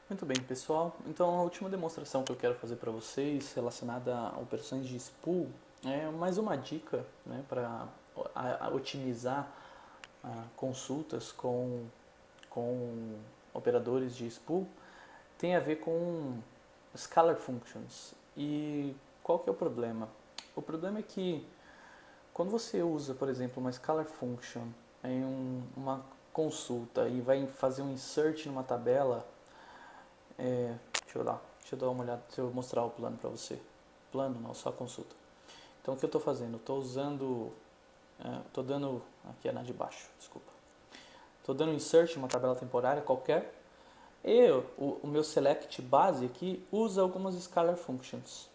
Muito bem, pessoal. Então, a última demonstração que eu quero fazer para vocês relacionada a operações de spool é mais uma dica, né, para otimizar consultas com operadores de spool. Tem a ver com scalar functions. E qual que é o problema? O problema é que quando você usa, por exemplo, uma scalar function em uma consulta e vai fazer um insert numa tabela. Deixa eu dar uma olhada, deixa eu mostrar o plano para você. Plano não, só consulta. Então o que eu estou fazendo? Estou usando, estou dando, aqui é na de baixo, desculpa. Estou dando insert em uma tabela temporária qualquer e o meu select base aqui usa algumas scalar functions,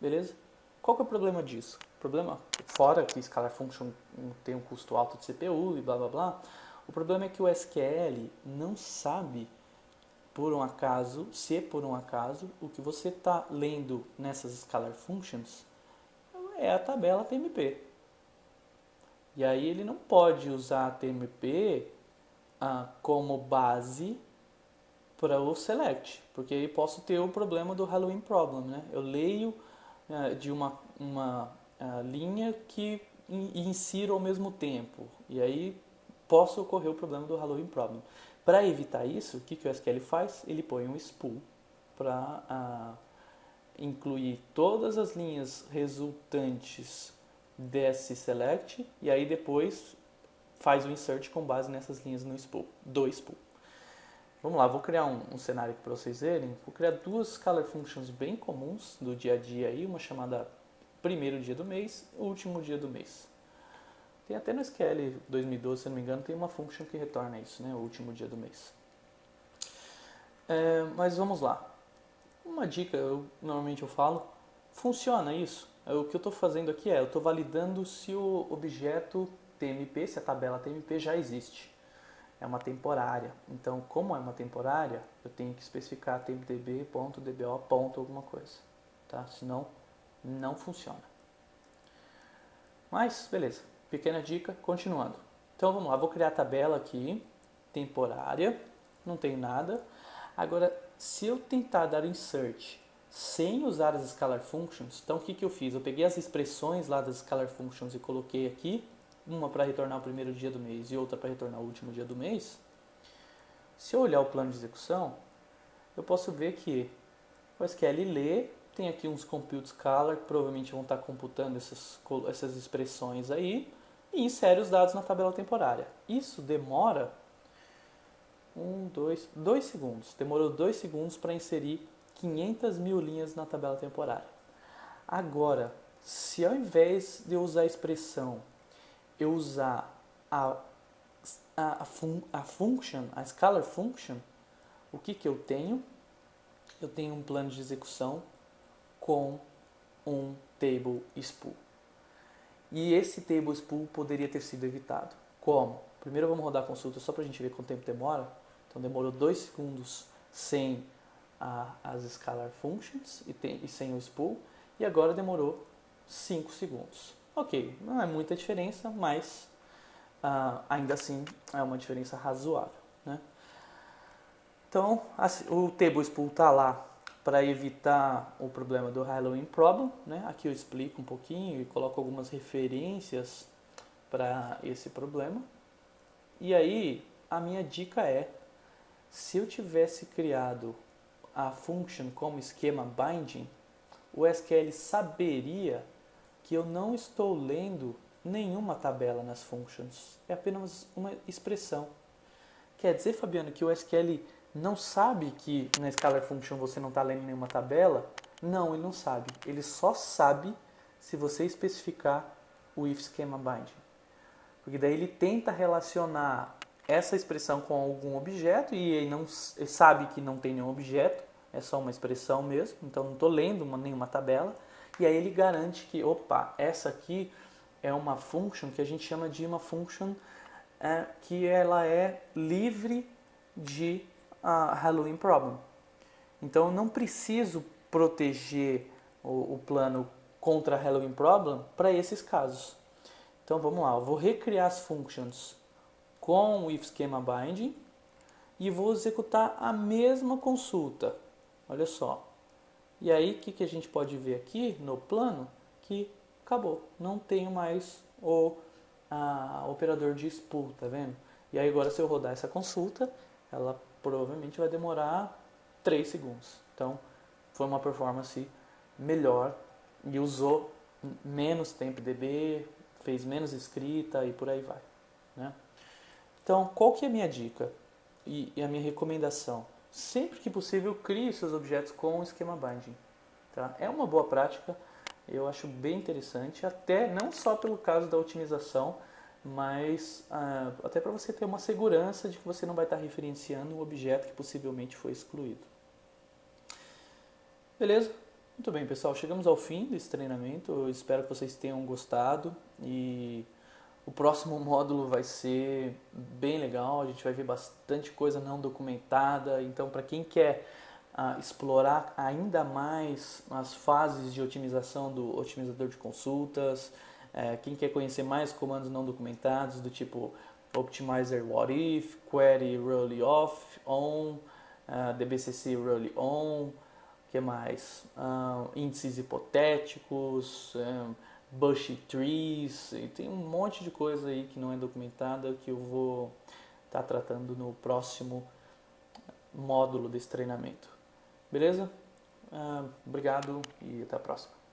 beleza? Qual que é o problema disso? O problema, fora que scalar function tem um custo alto de CPU e blá blá blá, o problema é que o SQL não sabe por um acaso, se por um acaso, o que você está lendo nessas scalar functions é a tabela TMP. E aí ele não pode usar a TMP como base para o select, porque aí posso ter o problema do Halloween problem, né? Eu leio de uma linha e insiro ao mesmo tempo, e aí possa ocorrer o problema do Halloween problem. Para evitar isso, o que o SQL faz? Ele põe um spool para incluir todas as linhas resultantes desse select e aí depois faz o insert com base nessas linhas no spool, do spool. Vamos lá, vou criar um cenário aqui para vocês verem. Vou criar duas scalar functions bem comuns do dia a dia aí, uma chamada primeiro dia do mês e último dia do mês. Tem até no SQL 2012, se não me engano, tem uma function que retorna isso, né, o último dia do mês. Mas vamos lá. Uma dica, normalmente eu falo, funciona isso? O que eu estou fazendo aqui eu estou validando se o objeto TMP, se a tabela TMP já existe. É uma temporária. Então, como é uma temporária, eu tenho que especificar tmdb.dbo. alguma coisa. Tá? Senão, não funciona. Mas, beleza. Pequena dica, continuando. Então, vamos lá. Vou criar a tabela aqui, temporária. Não tem nada. Agora, se eu tentar dar insert sem usar as scalar functions, então o que eu fiz? Eu peguei as expressões lá das scalar functions e coloquei aqui, uma para retornar o primeiro dia do mês e outra para retornar o último dia do mês. Se eu olhar o plano de execução, eu posso ver que o SQL lê, tem aqui uns compute scalar, que provavelmente vão estar computando essas expressões aí, e insere os dados na tabela temporária. Isso demora 2 segundos. Demorou 2 segundos para inserir 500 mil linhas na tabela temporária. Agora, se ao invés de eu usar a expressão, eu usar a function, a scalar function, o que eu tenho? Eu tenho um plano de execução com um table spool. E esse table spool poderia ter sido evitado. Como? Primeiro vamos rodar a consulta só para a gente ver quanto tempo demora. Então demorou 2 segundos sem as scalar functions e sem o spool. E agora demorou 5 segundos. Ok, não é muita diferença, mas ainda assim é uma diferença razoável. Né? Então o table spool está lá para evitar o problema do Halloween problem. Né? Aqui eu explico um pouquinho e coloco algumas referências para esse problema. E aí a minha dica é, se eu tivesse criado a function como esquema binding, o SQL saberia que eu não estou lendo nenhuma tabela nas functions. É apenas uma expressão. Quer dizer, Fabiano, que o SQL não sabe que na scalar function você não está lendo nenhuma tabela? Não, ele não sabe. Ele só sabe se você especificar o if schema binding. Porque daí ele tenta relacionar essa expressão com algum objeto e ele sabe que não tem nenhum objeto, é só uma expressão mesmo, então não estou lendo nenhuma tabela. E aí ele garante que, opa, essa aqui é uma function que a gente chama de uma function que ela é livre de Halloween problem. Então eu não preciso proteger o plano contra Halloween problem para esses casos. Então vamos lá, eu vou recriar as functions com o if schema binding e vou executar a mesma consulta. Olha só. E aí, o que a gente pode ver aqui no plano? Que acabou, não tenho mais o operador de spool, tá vendo? E aí agora se eu rodar essa consulta, ela provavelmente vai demorar 3 segundos. Então, foi uma performance melhor e usou menos tempo DB, fez menos escrita e por aí vai, né? Então, qual que é a minha dica e a minha recomendação? Sempre que possível, crie seus objetos com esquema binding. Tá? É uma boa prática, eu acho bem interessante, até não só pelo caso da otimização, mas até para você ter uma segurança de que você não vai estar referenciando um objeto que possivelmente foi excluído. Beleza? Muito bem, pessoal. Chegamos ao fim desse treinamento. Eu espero que vocês tenham gostado e o próximo módulo vai ser bem legal. A gente vai ver bastante coisa não documentada. Então, para quem quer explorar ainda mais as fases de otimização do otimizador de consultas, quem quer conhecer mais comandos não documentados do tipo Optimizer What If, Query Rolly Off, On, DBCC Rolly On, que mais? Índices hipotéticos, Bushy Trees, e tem um monte de coisa aí que não é documentada que eu vou estar tratando no próximo módulo desse treinamento. Beleza? Obrigado e até a próxima.